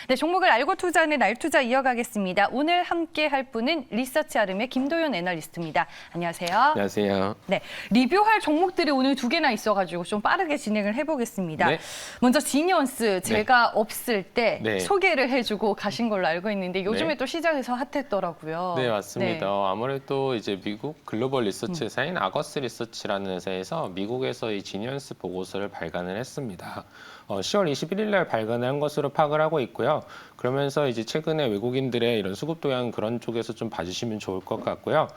네, 종목을 알고 투자하는 알투자 이어가겠습니다. 오늘 함께 할 분은 리서치 아름의 김도윤 애널리스트입니다. 안녕하세요. 안녕하세요. 네, 리뷰할 종목들이 오늘 2개나 있어가지고 좀 빠르게 진행을 해보겠습니다. 네. 먼저 지니언스 제가 없을 때 네. 소개를 해주고 가신 걸로 알고 있는데 요즘에 네. 또 시장에서 핫했더라고요. 네, 맞습니다. 네. 아무래도 이제 미국 글로벌 리서치 회사인 아거스 리서치라는 회사에서 미국에서 이 지니언스 보고서를 발간을 했습니다. 10월 21일 날 발간한 것으로 파악을 하고 있고요. 그러면서 이제 최근에 외국인들의 이런 수급 도양 그런 쪽에서 좀 봐주시면 좋을 것 같고요.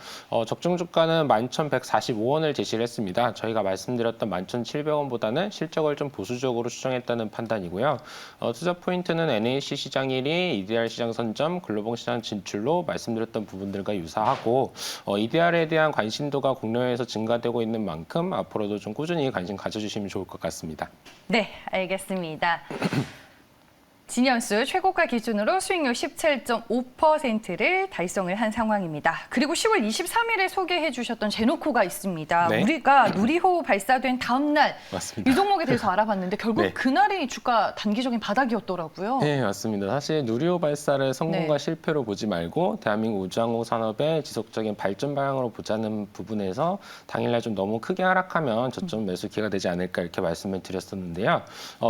적정 주가는 11,145원을 제시를 했습니다. 저희가 말씀드렸던 11,700원보다는 실적을 좀 보수적으로 추정했다는 판단이고요. 투자 포인트는 NAC 시장 1위, EDR 시장 선점, 글로벌 시장 진출로 말씀드렸던 부분들과 유사하고 EDR에 대한 관심도가 국내외에서 증가되고 있는 만큼 앞으로도 좀 꾸준히 관심 가져주시면 좋을 것 같습니다. 네, 알겠습니다. 지니언스 최고가 기준으로 수익률 17.5%를 달성을 한 상황입니다. 그리고 10월 23일에 소개해 주셨던 제노코가 있습니다. 네. 우리가 누리호 발사된 다음 날 맞습니다. 이 종목에 대해서 알아봤는데 결국 네. 그날이 주가 단기적인 바닥이었더라고요. 네, 맞습니다. 사실 누리호 발사를 성공과 네. 실패로 보지 말고 대한민국 우주항공 산업의 지속적인 발전 방향으로 보자는 부분에서 당일날 좀 너무 크게 하락하면 저점 매수 기회가 되지 않을까 이렇게 말씀을 드렸었는데요.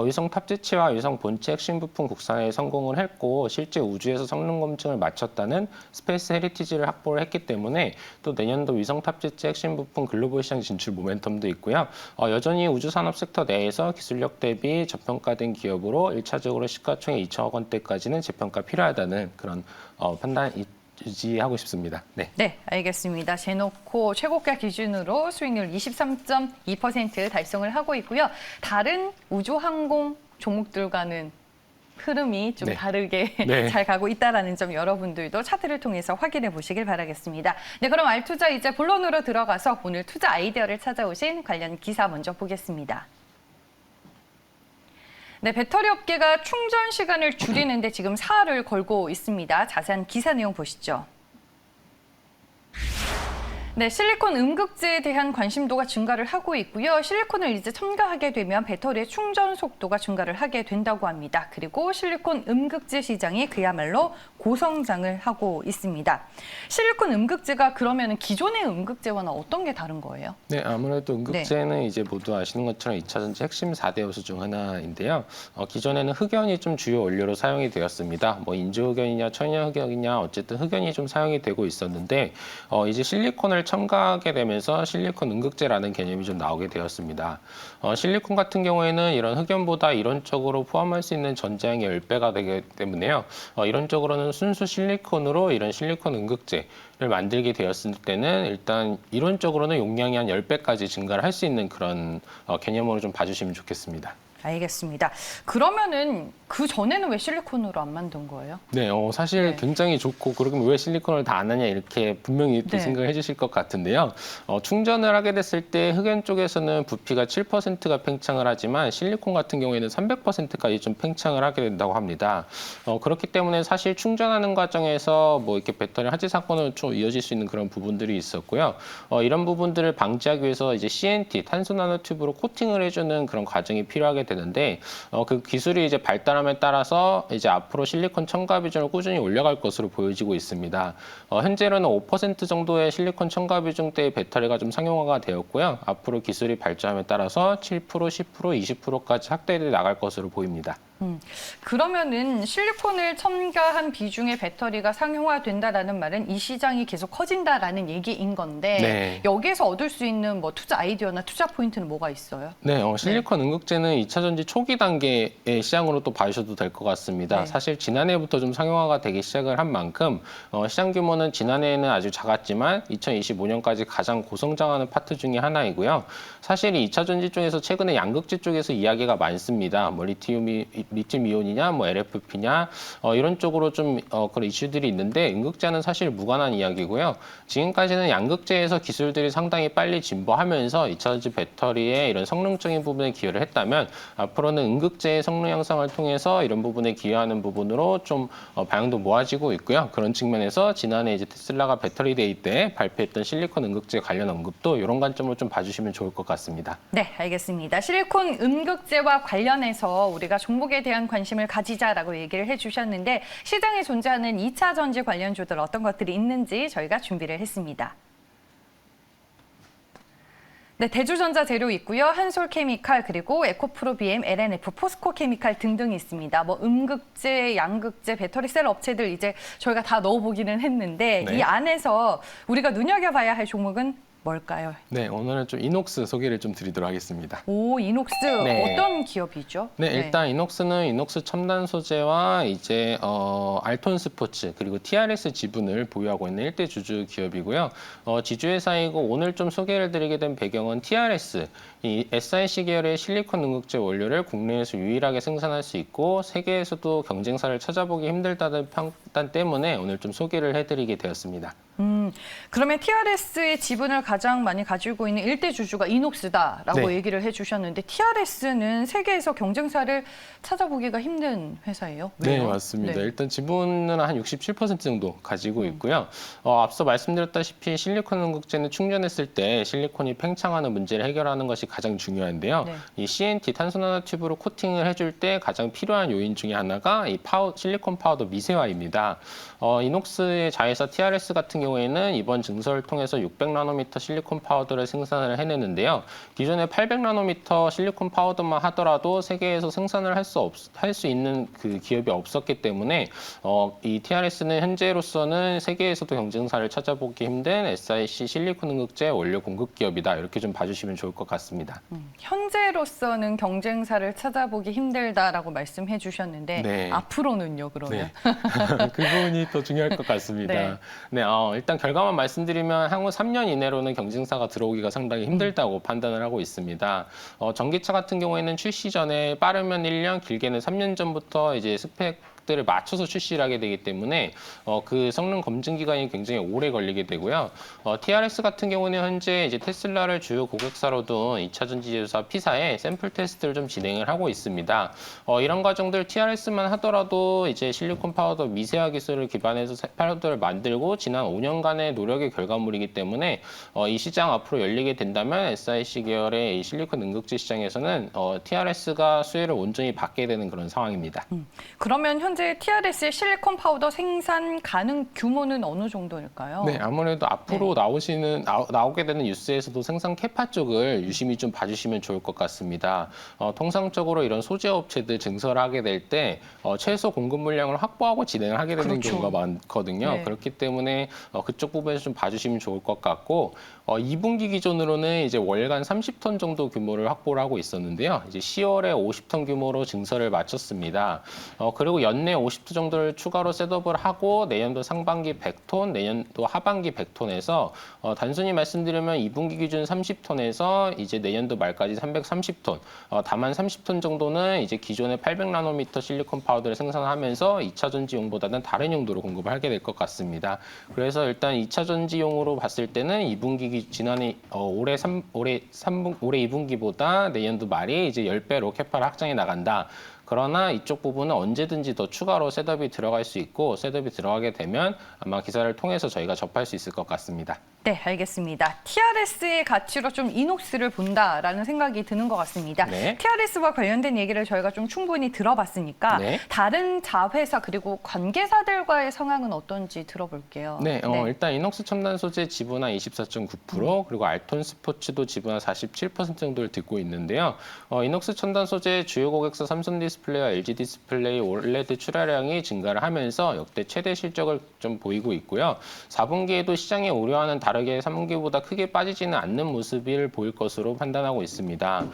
위성 탑재치와 위성 본체 핵심 부품 국산화에 성공을 했고 실제 우주에서 성능 검증을 마쳤다는 스페이스 헤리티지를 확보를 했기 때문에 또 내년도 위성 탑재체 핵심 부품 글로벌 시장 진출 모멘텀도 있고요. 여전히 우주 산업 섹터 내에서 기술력 대비 저평가된 기업으로 1차적으로 시가총액 2천억 원대까지는 재평가 필요하다는 그런 판단 유지하고 싶습니다. 네. 네, 알겠습니다. 제노코 최고가 기준으로 수익률 23.2% 달성을 하고 있고요. 다른 우주항공 종목들과는 흐름이 좀 네. 다르게 네. 잘 가고 있다는 점 여러분들도 차트를 통해서 확인해 보시길 바라겠습니다. 네, 그럼 알투자 이제 본론으로 들어가서 오늘 투자 아이디어를 찾아오신 관련 기사 먼저 보겠습니다. 네, 배터리 업계가 충전 시간을 줄이는데 지금 사활을 걸고 있습니다. 자세한 기사 내용 보시죠. 네, 실리콘 음극재에 대한 관심도가 증가를 하고 있고요. 실리콘을 이제 첨가하게 되면 배터리의 충전 속도가 증가를 하게 된다고 합니다. 그리고 실리콘 음극재 시장이 그야말로 고성장을 하고 있습니다. 실리콘 음극재가 그러면 기존의 음극재와는 어떤 게 다른 거예요? 네, 아무래도 음극재는 이제 모두 아시는 것처럼 2차 전지 핵심 4대 요소 중 하나인데요. 기존에는 흑연이 좀 주요 원료로 사용이 되었습니다. 뭐 인조흑연이냐 천연흑연이냐 어쨌든 흑연이 좀 사용이 되고 있었는데 이제 실리콘을 첨가하게 되면서 실리콘 음극재라는 개념이 좀 나오게 되었습니다. 실리콘 같은 경우에는 이런 흑연보다 이론적으로 포함할 수 있는 전자량이 10배가 되기 때문에요. 이론적으로는 순수 실리콘으로 이런 실리콘 음극재를 만들게 되었을 때는 일단 이론적으로는 용량이 한 10배까지 증가를 할 수 있는 그런 개념으로 좀 봐주시면 좋겠습니다. 알겠습니다. 그러면은 그 전에는 왜 실리콘으로 안 만든 거예요? 네, 사실 네. 굉장히 좋고 그러면 왜 실리콘을 다 안 하냐 이렇게 분명히 또 네. 생각해 주실 것 같은데요. 충전을 하게 됐을 때 흑연 쪽에서는 부피가 7%가 팽창을 하지만 실리콘 같은 경우에는 300%까지 좀 팽창을 하게 된다고 합니다. 그렇기 때문에 사실 충전하는 과정에서 뭐 이렇게 배터리 화재 사건으로 좀 이어질 수 있는 그런 부분들이 있었고요. 이런 부분들을 방지하기 위해서 이제 CNT 탄소 나노 튜브로 코팅을 해주는 그런 과정이 필요하게 되는데 그 기술이 이제 발달함에 따라서 이제 앞으로 실리콘 첨가 비중을 꾸준히 올려갈 것으로 보여지고 있습니다. 현재로는 5% 정도의 실리콘 첨가 비중대의 배터리가 좀 상용화가 되었고요. 앞으로 기술이 발전함에 따라서 7%, 10%, 20%까지 확대돼 나갈 것으로 보입니다. 그러면은 실리콘을 첨가한 비중의 배터리가 상용화된다라는 말은 이 시장이 계속 커진다라는 얘기인 건데 네. 여기에서 얻을 수 있는 뭐 투자 아이디어나 투자 포인트는 뭐가 있어요? 네, 실리콘 음극재는 2차 전지 초기 단계의 시장으로 또 봐주셔도 될 것 같습니다. 네. 사실 지난해부터 좀 상용화가 되기 시작을 한 만큼 시장 규모는 지난해에는 아주 작았지만 2025년까지 가장 고성장하는 파트 중에 하나이고요. 사실 이 2차 전지 쪽에서 최근에 양극재 쪽에서 이야기가 많습니다. 뭐 리튬 이온이냐, 뭐 LFP냐 이런 쪽으로 좀 그런 이슈들이 있는데 음극재는 사실 무관한 이야기고요. 지금까지는 양극재에서 기술들이 상당히 빨리 진보하면서 2차 전지 배터리의 이런 성능적인 부분에 기여를 했다면 앞으로는 음극재의 성능 향상을 통해서 이런 부분에 기여하는 부분으로 좀 방향도 모아지고 있고요. 그런 측면에서 지난해 이제 테슬라가 배터리 데이 때 발표했던 실리콘 음극재 관련 언급도 이런 관점으로 좀 봐주시면 좋을 것 같습니다. 네, 알겠습니다. 실리콘 음극재와 관련해서 우리가 종목에 음극지에 대한 관심을 가지자라고 얘기를 해주셨는데 시장에 존재하는 2차 전지 관련주들 어떤 것들이 있는지 저희가 준비를 했습니다. 네, 대주전자 재료 있고요. 한솔케미칼 그리고 에코프로비엠, LNF, 포스코케미칼 등등이 있습니다. 뭐 음극재, 양극재, 배터리셀 업체들 이제 저희가 다 넣어보기는 했는데 네. 이 안에서 우리가 눈여겨봐야 할 종목은 뭘까요? 네, 오늘은 좀 이녹스 소개를 좀 드리도록 하겠습니다. 오, 이녹스 네. 어떤 기업이죠? 네, 일단 이녹스는 이녹스 첨단 소재와 이제 알톤 스포츠 그리고 TRS 지분을 보유하고 있는 일대 주주 기업이고요. 지주회사이고 오늘 좀 소개를 드리게 된 배경은 TRS, 이 SiC 계열의 실리콘 응급제 원료를 국내에서 유일하게 생산할 수 있고 세계에서도 경쟁사를 찾아보기 힘들다는 판단 때문에 오늘 좀 소개를 해드리게 되었습니다. 그러면 TRS의 지분을 가장 많이 가지고 있는 일대 주주가 이녹스다라고 네. 얘기를 해주셨는데 TRS는 세계에서 경쟁사를 찾아보기가 힘든 회사예요? 네, 왜요? 맞습니다. 네. 일단 지분은 한 67% 정도 가지고 있고요. 앞서 말씀드렸다시피 실리콘 응급제는 충전했을 때 실리콘이 팽창하는 문제를 해결하는 것이 가장 중요한데요. 네. 이 CNT 탄소 나노 튜브로 코팅을 해줄 때 가장 필요한 요인 중에 하나가 이 실리콘 파우더 미세화입니다. 이녹스의 자회사 TRS 같은 경우에는 이번 증설을 통해서 600나노미터 실리콘 파우더를 생산을 해내는데요. 기존에 800나노미터 실리콘 파우더만 하더라도 세계에서 생산을 할 수 있는 그 기업이 없었기 때문에 이 TRS는 현재로서는 세계에서도 경쟁사를 찾아보기 힘든 SiC 실리콘 응급제 원료 공급 기업이다. 이렇게 좀 봐주시면 좋을 것 같습니다. 현재로서는 경쟁사를 찾아보기 힘들다라고 말씀해 주셨는데 네. 앞으로는요, 그러면? 네. 그 부분이 더 중요할 것 같습니다. 네. 네, 일단 결과만 말씀드리면 향후 3년 이내로는 경쟁사가 들어오기가 상당히 힘들다고 판단을 하고 있습니다. 전기차 같은 경우에는 출시 전에 빠르면 1년, 길게는 3년 전부터 이제 스펙들을 맞춰서 출시를 하게 되기 때문에 그 성능 검증 기간이 굉장히 오래 걸리게 되고요. TRS 같은 경우는 현재 이제 테슬라를 주요 고객사로 둔 2차 전지 제조사 P사에 샘플 테스트를 좀 진행을 하고 있습니다. 이런 과정들 TRS만 하더라도 이제 실리콘 파우더 미세화 기술을 기반해서 파우더를 만들고 지난 5년간의 노력의 결과물이기 때문에 이 시장 앞으로 열리게 된다면 SiC 계열의 이 실리콘 응급제 시장에서는 TRS가 수혜를 온전히 받게 되는 그런 상황입니다. 그러면 현재 TRS의 실리콘 파우더 생산 가능 규모는 어느 정도일까요? 네, 아무래도 앞으로 나오게 되는 뉴스에서도 생산 캐파 쪽을 유심히 좀 봐주시면 좋을 것 같습니다. 통상적으로 이런 소재 업체들 증설하게 될 때 최소 공급 물량을 확보하고 진행을 하게 되는 그렇죠. 경우가 많거든요. 네. 그렇기 때문에 그쪽 부분에서 좀 봐주시면 좋을 것 같고 2분기 기준으로는 이제 월간 30톤 정도 규모를 확보를 하고 있었는데요. 이제 10월에 50톤 규모로 증설을 마쳤습니다. 그리고 연내 50톤 정도를 추가로 셋업을 하고 내년도 상반기 100톤, 내년도 하반기 100톤에서 단순히 말씀드리면 2분기 기준 30톤에서 이제 내년도 말까지 330톤, 다만 30톤 정도는 이제 기존의 800나노미터 실리콘 파우더를 생산하면서 2차 전지용보다는 다른 용도로 공급을 하게 될 것 같습니다. 그래서 일단 2차 전지용으로 봤을 때는 2분기 지난해 올해 2분기보다 내년도 말이 이제 10배로 캐파를 확장해 나간다. 그러나 이쪽 부분은 언제든지 더 추가로 셋업이 들어갈 수 있고 셋업이 들어가게 되면 아마 기사를 통해서 저희가 접할 수 있을 것 같습니다. 네, 알겠습니다. TRS의 가치로 좀 이녹스를 본다라는 생각이 드는 것 같습니다. 네. TRS와 관련된 얘기를 저희가 좀 충분히 들어봤으니까 네. 다른 자회사 그리고 관계사들과의 상황은 어떤지 들어볼게요. 네, 일단 이녹스 첨단 소재 지분 한 24.9%, 그리고 알톤 스포츠도 지분 한 47% 정도를 듣고 있는데요. 이녹스 첨단 소재 주요 고객사 삼성 디스플레이와 LG 디스플레이 올레드 출하량이 증가를 하면서 역대 최대 실적을 좀 보이고 있고요. 4분기에도 시장에 우려하는 다르게 3분기보다 크게 빠지지는 않는 모습을 보일 것으로 판단하고 있습니다.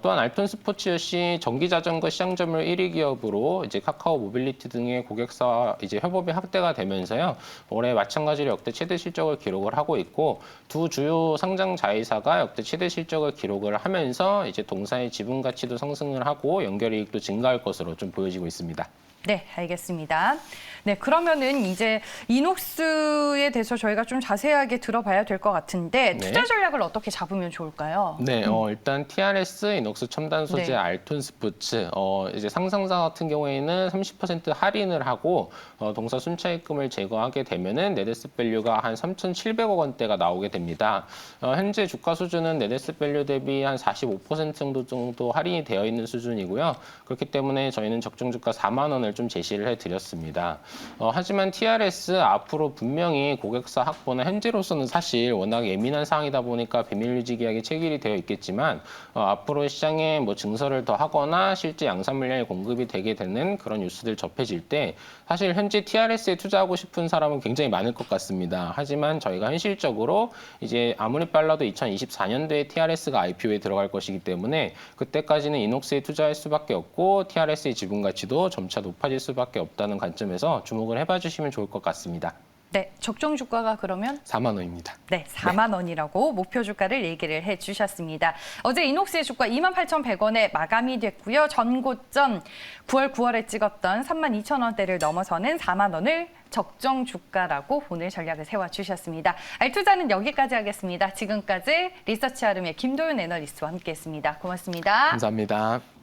또한 알톤 스포츠 역시 전기 자전거 시장 점유율 1위 기업으로 이제 카카오 모빌리티 등의 고객사와 이제 협업이 확대가 되면서요. 올해 마찬가지로 역대 최대 실적을 기록을 하고 있고 두 주요 상장 자회사가 역대 최대 실적을 기록을 하면서 이제 동사의 지분 가치도 상승을 하고 연결이익도 증가할 것으로 좀 보여지고 있습니다. 네, 알겠습니다. 네, 그러면은 이제 이녹스에 대해서 저희가 좀 자세하게 들어봐야 될 것 같은데 네. 투자 전략을 어떻게 잡으면 좋을까요? 네, 일단 TRS, 이녹스 첨단 소재, 네. 알톤 스포츠, 이제 상장사 같은 경우에는 30% 할인을 하고 동사 순차익금을 제거하게 되면은 네데스 밸류가 한 3,700억 원대가 나오게 됩니다. 현재 주가 수준은 네데스 밸류 대비 한 45% 정도 할인이 되어 있는 수준이고요. 그렇기 때문에 저희는 적정 주가 4만 원을 좀 제시를 해드렸습니다. 하지만 TRS 앞으로 분명히 고객사 확보나 현재로서는 사실 워낙 예민한 상황이다 보니까 비밀 유지 계약이 체결이 되어 있겠지만 앞으로 시장에 뭐 증설을 더 하거나 실제 양산 물량이 공급이 되게 되는 그런 뉴스들 접해질 때 사실 현재 TRS에 투자하고 싶은 사람은 굉장히 많을 것 같습니다. 하지만 저희가 현실적으로 이제 아무리 빨라도 2024년도에 TRS가 IPO에 들어갈 것이기 때문에 그때까지는 이녹스에 투자할 수밖에 없고 TRS의 지분 가치도 점차 높아질 수밖에 없다는 관점에서 주목을 해봐 주시면 좋을 것 같습니다. 네, 적정 주가가 그러면 4만 원입니다. 네, 4만 원이라고 목표 주가를 얘기를 해주셨습니다. 어제 이녹스의 주가 28,100원에 마감이 됐고요. 전고점 9월에 찍었던 32,000원대를 넘어서는 4만 원을 적정 주가라고 오늘 전략을 세워주셨습니다. 알투자는 여기까지 하겠습니다. 지금까지 리서치 아름의 김도윤 애널리스트와 함께했습니다. 고맙습니다. 감사합니다.